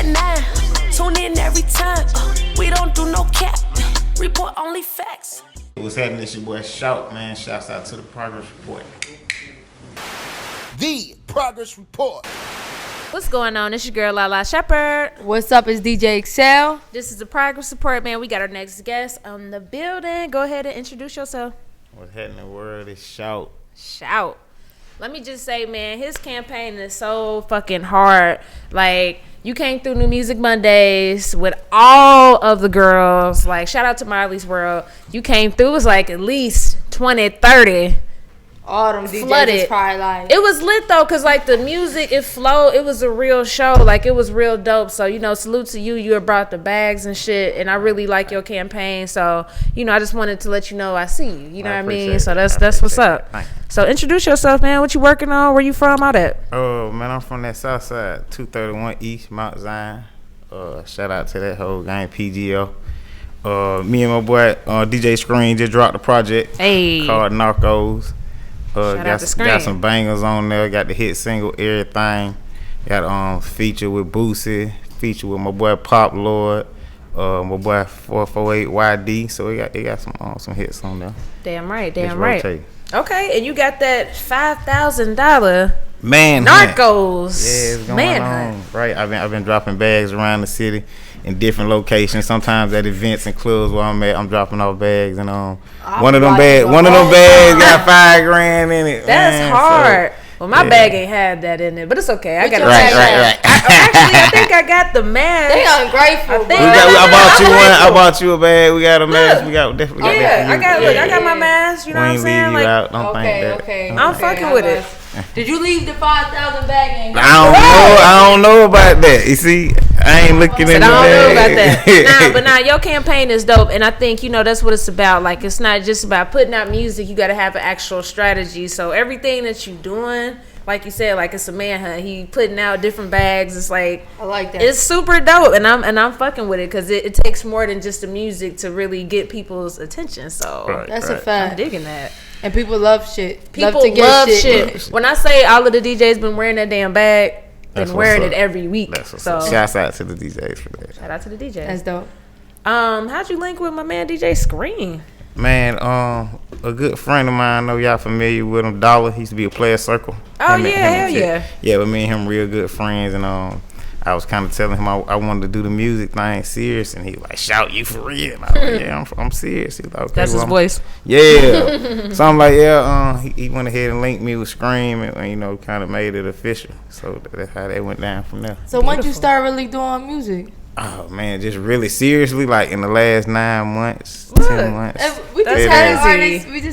at 9. Tune in every time. We don't do no cap. Report only facts. What's happening? It's your boy SHAWT, man. Shouts out to the Progress Report. The Progress Report. What's going on? It's your girl Lala Shepherd. What's up? It's DJ Excel. This is the Progress Report, man. We got our next guest on the building. Go ahead and introduce yourself. What's happening in the world is SHAWT. Shout. Let me just say, man, his campaign is so fucking hard. Like, you came through New Music Mondays with all of the girls. Like, shout out to Miley's World. You came through, it was like at least 20, 30. All them DJs Flooded. is probably like. It was lit though, cause like the music, it flowed. It was a real show. Like it was real dope. So salute to you. You had brought the bags and shit, and I really like your campaign. So I just wanted to let you know I see you. You know what I mean? So that's what's up. So introduce yourself, man. What you working on? Where you from? All that. Oh man, I'm from that South Side, 231 East Mount Zion. Shout out to that whole gang, PGF. Me and my boy DJ Screen just dropped a project called Narcos. Got some bangers on there. Got the hit single, everything. Got feature with Boosie, feature with my boy Pop Lord, my boy 448 YD. So it got some hits on there. Damn right. Rotate. Okay, and you got that $5,000 man Narcos. Yeah, it's going on. Right, I've been dropping bags around the city in different locations. Sometimes at events and clubs where I'm at, I'm dropping off bags, and one of them bags got $5,000 in it. That's hard. Well, my bag ain't had that in it, but it's okay. I got right. Actually, I think I got the mask. They ungrateful. I bought you a bag. We got a mask. We definitely got that. I got my mask. You know what I'm saying? Leave you out. Don't think that. Okay. I'm fucking with it. Did you leave the 5,000 bag in? I don't know about that. You see, I ain't looking in the bag. I don't know about that. But your campaign is dope, and I think that's what it's about. Like, it's not just about putting out music. You got to have an actual strategy. So everything that you doing, like you said, like it's a manhunt. He putting out different bags. It's like I like that. It's super dope, and I'm fucking with it because it takes more than just the music to really get people's attention. So that's a fact. I'm digging that. And people love shit. People love shit. When I say all of the DJs been wearing that damn bag, been wearing it every week. So shouts out to the DJs for that. Shout out to the DJs. That's dope. How'd you link with my man DJ Screen? Man, a good friend of mine, I know y'all familiar with him, Dollar. He used to be a Player Circle. Oh, hell yeah. Yeah, but me and him real good friends, and I was kind of telling him I wanted to do the music thing serious, and he like, "Shout, you for real?" And I was like, "Yeah, I'm serious." He like, "Okay." That's his voice. Yeah. So I'm like, "Yeah." He went ahead and linked me with Scream, and kind of made it official. So that's how that went down from there. So when you start really doing music? Oh man, just really seriously, like in the last 9 months, 10 months. We just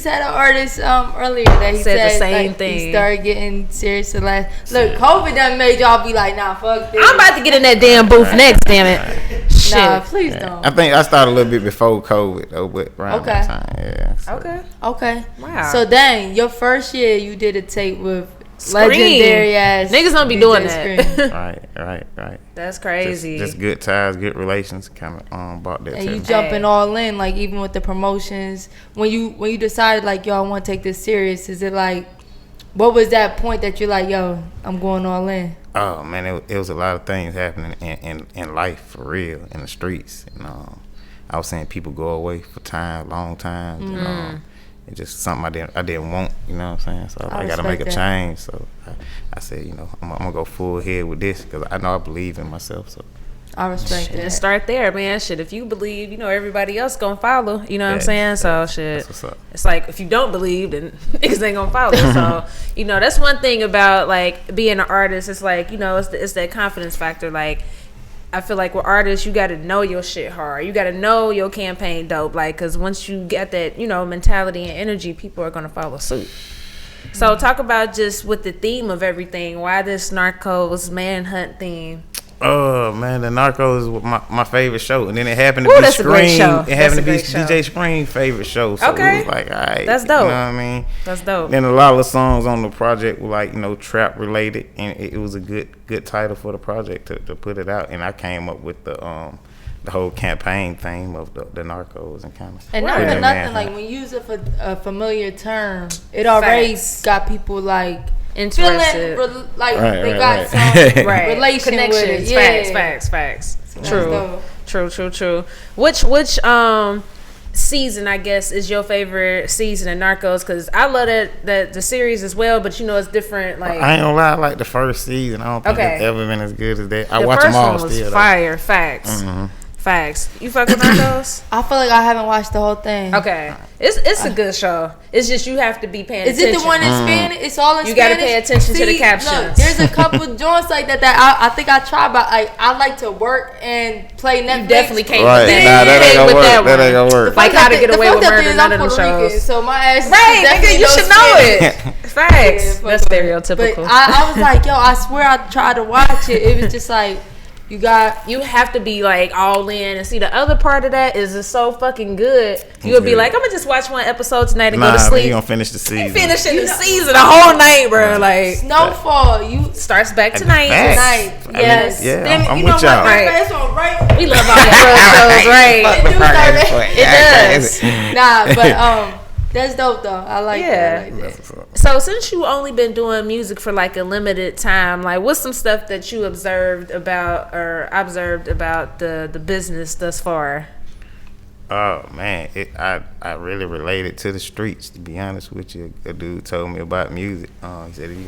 had an artist earlier that he said the same thing. He started getting serious the last. Look, COVID done made y'all be like, nah, fuck this. I'm about to get in that damn booth next, damn it. Shit. Nah, please don't. I think I started a little bit before COVID though, but around that time, yeah. So. Okay. Wow. So dang, your first year you did a tape with legendary ass niggas don't be DJ doing that. Right. That's crazy. Just good ties, good relations, kind of bought that. And you jumping all in, like even with the promotions. When you decided like, yo, I want to take this serious, is it like, what was that point that you're like, yo, I'm going all in? Oh man, it was a lot of things happening in life for real, in the streets. I was seeing people go away for long times. It's just something I didn't want, you know what I'm saying? So I got to make a change. So I said, I'm going to go full head with this because I know I believe in myself. So I respect that. Start there, man. Shit, if you believe, everybody else going to follow. You know what I'm saying? So shit. That's what's up. It's like if you don't believe, then niggas ain't going to follow. So, that's one thing about like being an artist. It's like, it's that confidence factor. Like, I feel like with artists, you got to know your shit hard. You got to know your campaign dope. Like, because once you get that, mentality and energy, people are going to follow suit. So talk about just with the theme of everything. Why this Narcos manhunt theme? Oh man, the Narcos was my favorite show, and then it happened to be Scream. It happened to be DJ Scream's favorite show. So it was like, all right, that's dope. You know what I mean? That's dope. Then a lot of the songs on the project were like trap related, and it was a good title for the project to put it out. And I came up with the the whole campaign theme of the Narcos and kind of. And not for nothing, like when you use a familiar term, it already got people like interested, feeling they got some relation connection. with it. Facts. So True. Which season, I guess, is your favorite season of Narcos? Because I love that the series as well, but it's different. Like, I ain't gonna lie, like the first season, I don't think it's ever been as good as that. I watch them all still. The first one was fire. Facts. Facts. You fuck with Narcos? I feel like I haven't watched the whole thing. Okay. It's a good show. It's just you have to be paying attention. Is it the one in Spanish? It's all in Spanish? You gotta pay attention to the captions. Look, there's a couple joints like that I think I tried, but I like to work and play Netflix. You definitely can't right. with that. Nah, that ain't gonna work. That ain't gonna work. Like How to Get Away with Murder, none of them shows. So my ass right, nigga, you should know it. Facts. Yeah, that's stereotypical. But I was like, yo, I swear I tried to watch it. It was just like, you have to be like all in, and see the other part of that is it's so fucking good. You'll be like, I'm gonna just watch one episode tonight and go to sleep. You gonna finish the season? Finishing the season the whole night, bro. Like Snowfall, starts back tonight. Yes. I'm with y'all. Right. We love all the shows, right? It does. Nah, but that's dope though. I like that. So since you only been doing music for like a limited time, like what's some stuff that you observed about the business thus far? Oh man, I really related to the streets. To be honest with you, a dude told me about music. He said if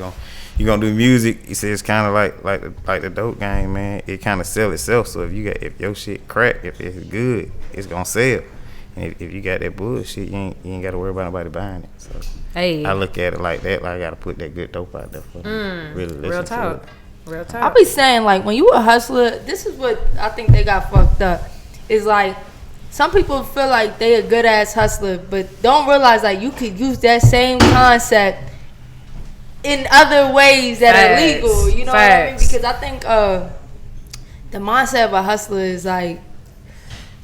you gonna do music, he said it's kind of like the dope game, man. It kind of sell itself. So if your shit crack, if it's good, it's gonna sell. And if you got that bullshit, you ain't got to worry about nobody buying it. So I look at it like that. Like I got to put that good dope out there for them. Really listen to it. Real talk. I'll be saying, like, when you a hustler, this is what I think they got fucked up. Is like, some people feel like they a good ass hustler, but don't realize like you could use that same concept in other ways that are legal. You know what I mean? Because I think the mindset of a hustler is like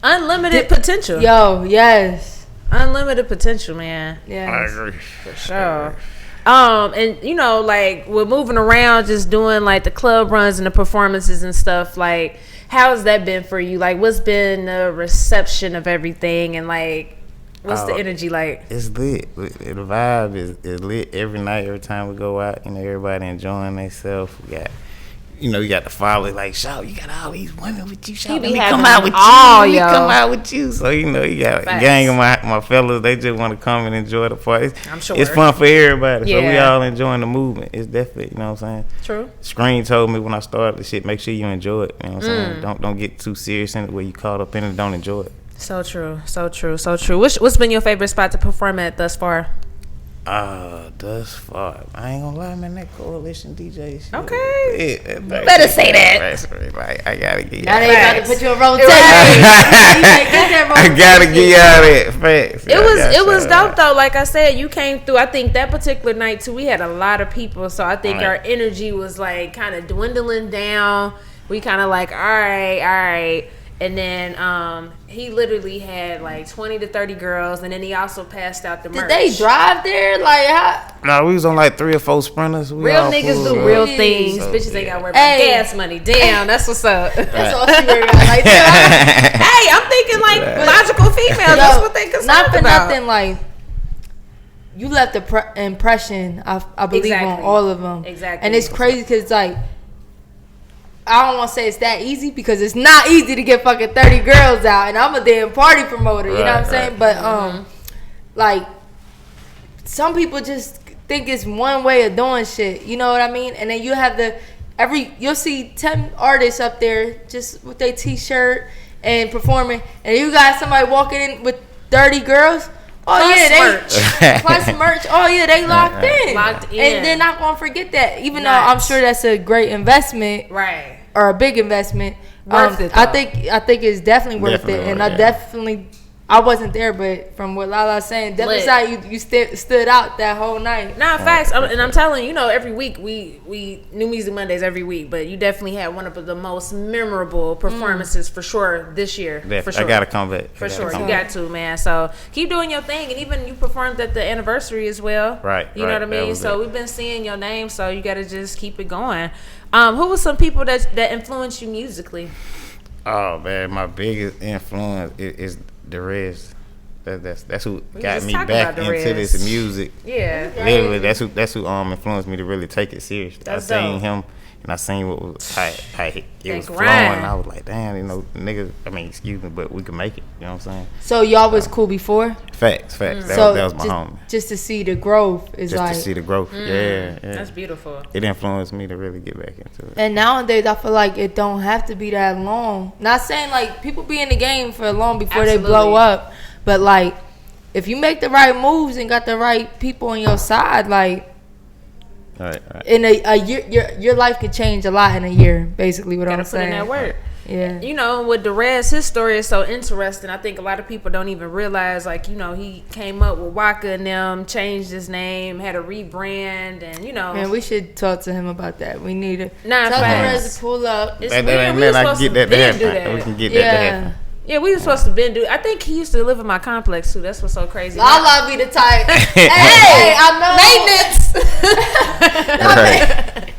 unlimited potential. Yo, yes. Unlimited potential, man. Yeah. I agree. For sure. And like we're moving around, just doing like the club runs and the performances and stuff. Like, how has that been for you? Like, what's been the reception of everything, and like, what's the energy like? It's lit. The vibe is lit every night. Every time we go out, everybody enjoying themselves. We got. You got to follow like, SHAWT, you got all these women with you, SHAWT. Let me come out with you. Let me come out with you. So, you got a gang of my fellas. They just want to come and enjoy the party. I'm sure. It's fun for everybody. Yeah. So, we all enjoying the movement. It's definitely, you know what I'm saying? True. Screen told me when I started the shit, make sure you enjoy it. You know what I'm saying? Don't get too serious in it where you caught up in it. Don't enjoy it. So true. What's been your favorite spot to perform at thus far? Thus far, I ain't gonna lie, man. That Coalition DJ shit. Okay. Better say that. Like, I gotta get. Now they about to put you on rotation. I gotta get out of it. Facts. It was dope though. Like I said, you came through. I think that particular night too, we had a lot of people, so I think our energy was like kind of dwindling down. We kind of like, all right. And then he literally had like 20 to 30 girls, and then he also passed out the merch. Did they drive there? Like how? No, we was on like 3 or 4 sprinters. Real niggas do real things. So, bitches ain't got to worry about gas money. Damn, that's what's up. That's all she worried about. Like, hey, I'm thinking like logical females. That's what they concerned not for about. Nothing like. You left the impression, I believe, on all of them. Exactly. And it's crazy because like, I don't want to say it's that easy because it's not easy to get fucking 30 girls out, and I'm a damn party promoter, you know what I'm saying? But like, some people just think it's one way of doing shit, you know what I mean? And then you have you'll see 10 artists up there just with their t-shirt and performing, and you got somebody walking in with 30 girls. Oh plus yeah, merch. Plus merch. Oh yeah, they locked in. And they're not gonna forget that. Even though I'm sure that's a great investment. Right. Or a big investment. Worth it, I think it's definitely worth it. And I wasn't there, but from what Lala's saying, definitely you stood out that whole night. Nah, facts. And I'm telling you, every week we New Music Mondays every week, but you definitely had one of the most memorable performances for sure this year. For sure. I gotta come back. For sure. You got to, man. So keep doing your thing, and even you performed at the anniversary as well. Right. You know what I mean? So we've been seeing your name, so you gotta just keep it going. Who were some people that influenced you musically? Oh man, my biggest influence is the Rez. That's who got me back into this music. Yeah, literally, that's who influenced me to really take it seriously. That's I seen dope. him, and I seen what was how it was flowing. grind. I was like, damn, you know, niggas. I mean, excuse me, but we can make it. You know what I'm saying? So y'all was cool before? Facts. That was my homie. Just to see the growth is Just like. to see the growth. Yeah. That's beautiful. It influenced me to really get back into it. And nowadays, I feel like it don't have to be that long. Not saying like people be in the game for long before they blow up, but like if you make the right moves and got the right people on your side, like right. in a year, your life could change a lot in a year. Basically, what I'm saying. Gotta put in that work. Yeah. You know, with the Rez, his story is so interesting. I think a lot of people don't even realize, like, you know, he came up with Waka and them, changed his name, had a rebrand, and, you know. Man, we should talk to him about that. We need to Nah, tell the facts. Rez to pull up. It's That weird. ain't We nothing was I supposed can to get that to been do happen. We that. can get that to happen. Yeah, we were supposed to been do. I think he used to live in my complex too. That's what's so crazy. Lala be the type. Hey, I know. Right.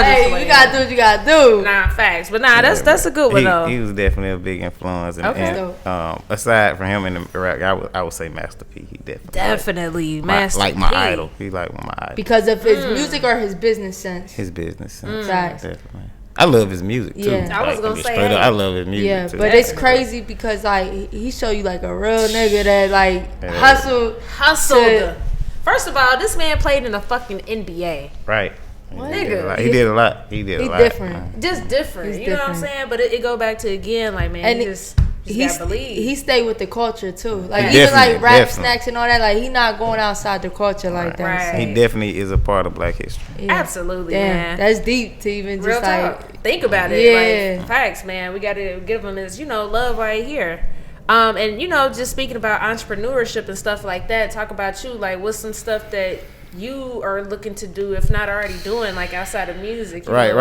Hey, you gotta do what you gotta do. Nah, facts. But nah, that's a good one though. He was definitely a big influence. And, Okay. and aside from him in the rap, I would say Master P. He Definitely Master like my P. idol. He like one of my idols. Because of his music or his business sense. His business sense. Facts. Definitely. I love his music too. Yeah. I was gonna say, straight up, I love his music Yeah, too. but it's crazy because like he show you like a real nigga that like hustled. First of all, this man played in the fucking NBA. Right. Nigga. He did a lot. He did a lot. Different. Man. Just different. He's You know what I'm different. saying? But it go back to again, like man, And you just gotta believe. he stayed with the culture too. Like He even like definitely, rap definitely. snacks and all that. Like he not going outside the culture like that. Right. So, He definitely is a part of Black history. yeah. Absolutely, Damn, man. that's deep to even Real just like. talk. Think about it. Yeah. Like, facts, man. We got to give them this, love right here. And, just speaking about entrepreneurship and stuff like that, talk about you. Like, what's some stuff that you are looking to do, if not already doing, like outside of music? Right.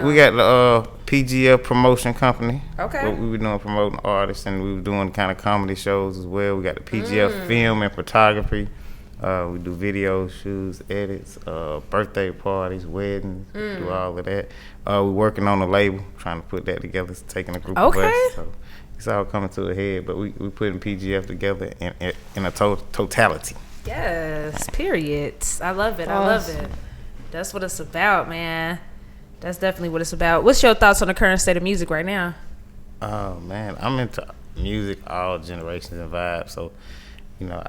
We got the PGF promotion company. Okay. We were doing promoting artists, and we were doing kind of comedy shows as well. We got the PGF film and photography. We do video shoots, edits, birthday parties, weddings, do all of that. We're working on a label, trying to put that together, taking a group of us. So it's all coming to a head, but we putting PGF together in a totality. Yes, period. I love it. I love it. That's what it's about, man. That's definitely what it's about. What's your thoughts on the current state of music right now? Oh, man, I'm into music, all generations and vibes, so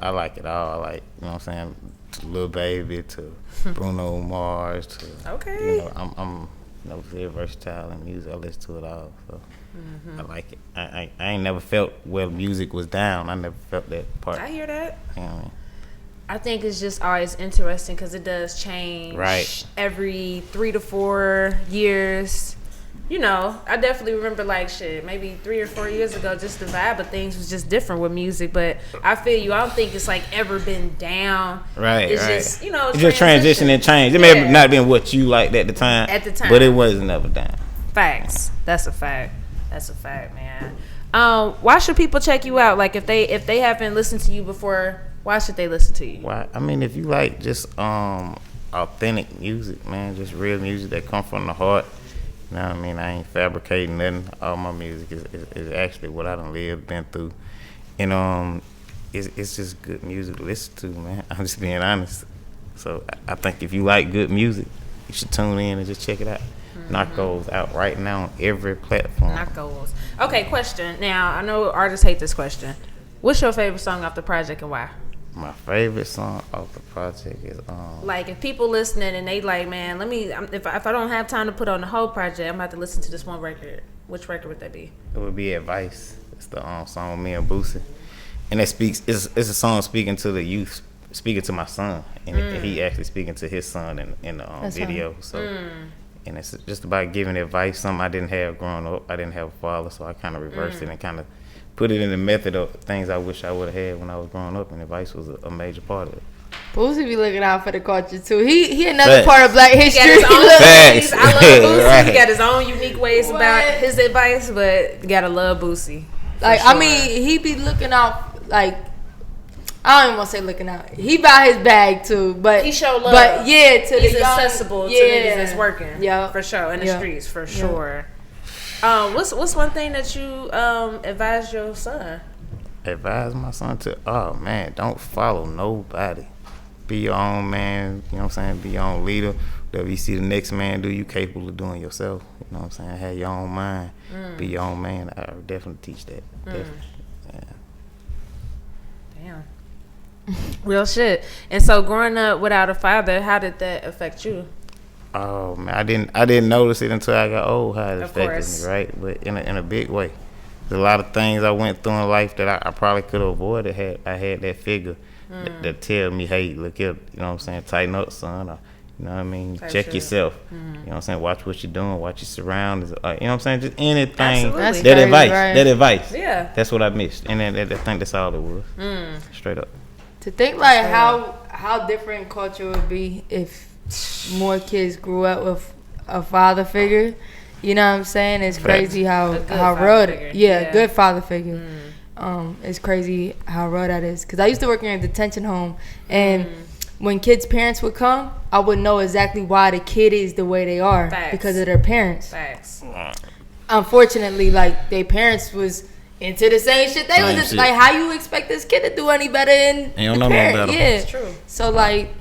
I like it all. I like, what I'm saying, to Lil Baby, to Bruno Mars, to I'm very versatile in music. I listen to it all, so I like it. I ain't never felt where music was down. I never felt that part. I hear that. You know what I mean? I think it's just always interesting because it does change every 3 to 4 years. I definitely remember maybe 3 or 4 years ago, just the vibe of things was just different with music. But I feel you. I don't think it's ever been down. Right, it's right. just, it's just transition and change. It may have not been what you liked at the time. But it wasn't never down. Facts. That's a fact. That's a fact, man. Why should people check you out? Like if they haven't listened to you before, why should they listen to you? Why? I mean, if you like just authentic music, man, just real music that come from the heart. You know what I mean? I ain't fabricating nothing. All my music is actually what I done lived, been through. And it's just good music to listen to, man. I'm just being honest. So I think if you like good music, you should tune in and just check it out. Narcos out right now on every platform. Narcos. Okay, question. Now, I know artists hate this question. What's your favorite song off the project and why? My favorite song off the project is like if people listening and they like, man, if I don't have time to put on the whole project, I'm about to listen to this one record. Which record would that be? It would be Advice. It's the song with me and Boosie, and it's a song speaking to the youth, speaking to my son, and he actually speaking to his son in the video. So, and it's just about giving advice. Something I didn't have growing up. I didn't have a father, so I kind of reversed it and kind of put it in the method of things I wish I would have had when I was growing up, and advice was a major part of it. Boosie be looking out for the culture too. He another part of Black history. He got his own ways. I love Boosie. Right. He got his own unique ways about his advice, but you gotta love Boosie. Like sure. I mean, he be looking out. Like I don't even want to say looking out. He buy his bag too, but he show love. But yeah, to he's the young, accessible to niggas that's working. Yeah, for sure in the streets for sure. What's one thing that you advise your son? Advise my son to, oh man, don't follow nobody. Be your own man, you know what I'm saying? Be your own leader. Whatever you see the next man do, you capable of doing yourself. You know what I'm saying? Have your own mind. Be your own man. I would definitely teach that. Definitely. Yeah. Damn. Real shit. And so growing up without a father, how did that affect you? Oh man, I didn't notice it until I got old how it Of affected course. me, right? But in a big way. There's a lot of things I went through in life that I probably could have avoided had I had that figure that tell me, hey, look here, you know what I'm saying, tighten up, son. Or, you know what I mean? Type Check shit. yourself. You know what I'm saying? Watch what you're doing. Watch your surroundings. You know what I'm saying? Just anything. Absolutely. That's That crazy, advice. right? That advice. Yeah. That's what I missed. And then I think that's all it was. Straight up. To think like how different culture would be if more kids grew up with a father figure. You know what I'm saying? It's crazy how father real figure. yeah, good father figure. It's crazy how real that is. Cause I used to work in a detention home, and when kids' parents would come, I would know exactly why the kid is the way they are. Facts. Because of their parents. Facts. Unfortunately, like their parents was into the same shit. They was just shit. like, how you expect this kid to do any better than They don't the know no parent? better. Yeah, It's true. So like,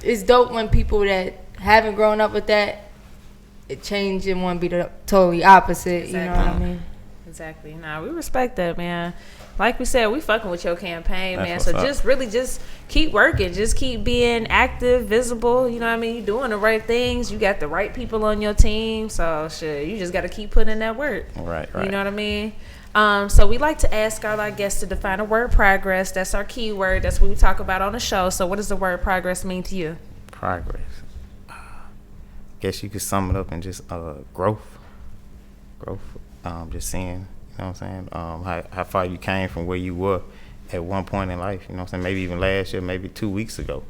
it's dope when people that haven't grown up with that, it change and want to be the totally opposite. Exactly. You know what I mean? Exactly. Nah, we respect that, man. Like we said, we fucking with your campaign, That's man. what's So up. just keep working. Just keep being active, visible. You know what I mean? You're doing the right things. You got the right people on your team. So shit, you just got to keep putting in that work. Right. You know what I mean? So we like to ask all our guests to define a word progress. That's our key word. That's what we talk about on the show. So what does the word progress mean to you? Progress. Guess you could sum it up in just growth. Just seeing, you know what I'm saying, how far you came from where you were at one point in life. You know what I'm saying, maybe even last year, maybe 2 weeks ago.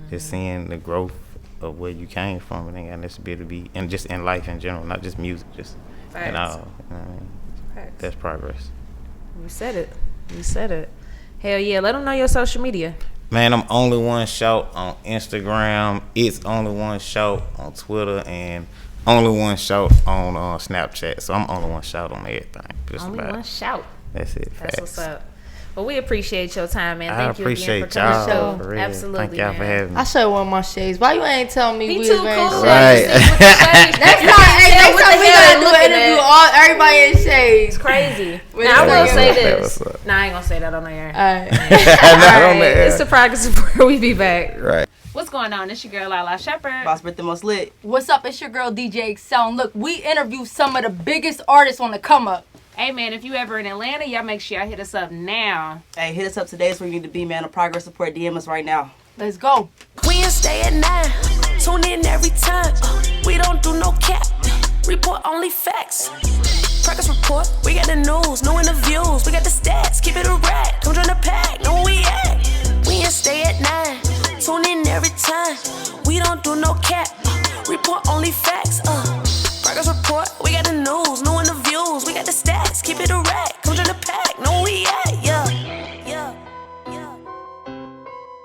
Just seeing the growth of where you came from, and that this be to be, and just in life in general, not just music, just in all. You know what I mean? Facts. That's progress. You said it. Hell yeah. Let them know your social media. Man, I'm Only One Shout on Instagram. It's Only One Shout on Twitter, and Only One Shout on Snapchat. So I'm Only One Shout on everything. Just Only about one shout. That's it. That's Facts. what's up. Well, we appreciate your time, man. I Thank you again appreciate for coming y'all. to the show. For real. Absolutely, Thank y'all for man. having me. I should want my shades. Why you ain't telling me He we too was wearing cool. shades? Right. Next time we gotta do an interview all everybody in shades. Crazy. Wait Now, I a will second. say That this. was up. Nah, I ain't gonna say that on the air. Alright. Not All on the right. air. It's the progress of where we be back. Right. What's going on? It's your girl, Lala Shepherd. Boss Britt the most lit. What's up? It's your girl DJ Excel. And look, we interview some of the biggest artists on the come up. Hey, man, if you ever in Atlanta, y'all make sure y'all hit us up now. Hey, hit us up today. It's where you need to be, man. A progress report. DM us right now. Let's go. Wednesday at 9. Tune in every time. We don't do no cap. Report only facts. Progress report. We got the news, new interviews. We got the stats. Keep it a rack. Don't join the pack. Know where we at. Wednesday at 9. Tune in every time.